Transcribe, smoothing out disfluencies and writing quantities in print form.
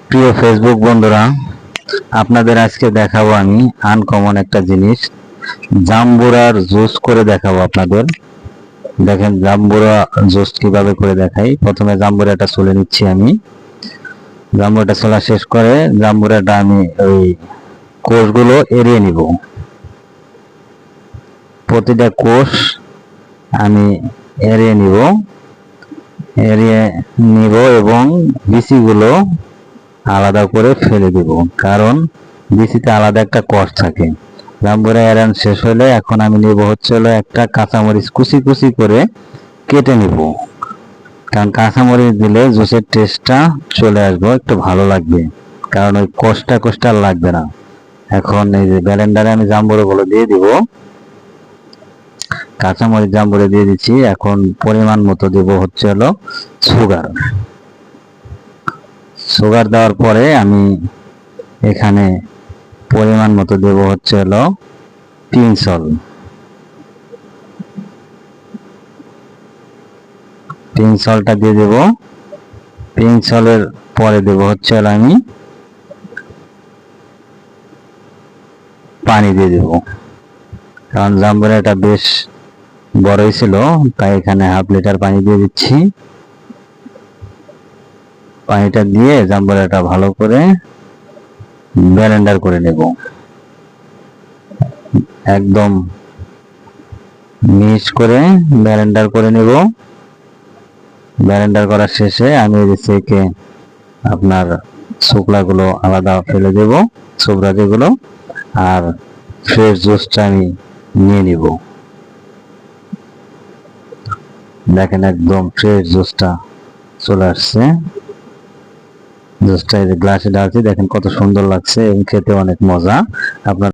প্রিয় ফেসবুক বন্ধুরা, আপনাদের আজকে দেখাবো আমি আনকমন একটা জিনিস, জাম্বুরার জুস করে দেখাবো আপনাদের। দেখেন জাম্বুরা জুস কিভাবে করে দেখাই। প্রথমে জাম্বুরাটা ছুলে নিচ্ছি আমি। জাম্বুরাটা ছোলা শেষ করে জাম্বুরাটা আমি ওই কোষগুলো এড়িয়ে নিব। প্রতিটা কোষ আমি এড়িয়ে নিব এবং বিচিগুলো আলাদা করে ফেলে দেব, কারণ বিচিতে আলাদা একটা কষ থাকে। জাম্বুরা এড়ান শেষ হলে এখন আমি নিব হচ্ছে হলো একটা কাঁচামরিচ কুচি কুচি করে কেটে নিব, কারণ কাঁচামরিচ দিলে জুসের টেস্টটা চলে আসবে, একটু ভালো লাগবে, কারণ ওই কষটা আর লাগবে না। এখন এই যে ব্লেন্ডারে আমি জাম্বুরাগুলো দিয়ে দিব, কাঁচামরিচ জাম্বুরে দিয়ে দিচ্ছি। এখন পরিমাণ মতো দেব হচ্ছে হলো সুগার দেওয়ার পরে আমি এখানে পরিমাণ মতো দেব হচ্ছে হলো পিঙ্ক সল্টটা দিয়ে দেব। পিঙ্ক সলের পরে দেব হচ্ছে হলো আমি পানি দিয়ে দেব, কারণ জাম্বুরাটা বেশ বড়ই ছিল, তাই এখানে হাফ লিটার পানি দিয়ে দিচ্ছি। পানিটা দিয়ে জাম্বুরাটা ভালো করে ব্লেন্ডার করে নেব, একদম মিক্স করে ব্লেন্ডার করে নেব। ব্লেন্ডার করার শেষে আমি এদিকে আপনার শুকলাগুলো আলাদা ফেলে দেব, ছোবরা যেগুলো, আর ফ্রেশ জুসটা আমি নিয়ে নিব। দেখেন একদম ফ্রেশ জুসটা চলে আসছে। জুসটা এই যে গ্লাসে ঢালছি, দেখেন কত সুন্দর লাগছে এবং খেতে অনেক মজা। আপনার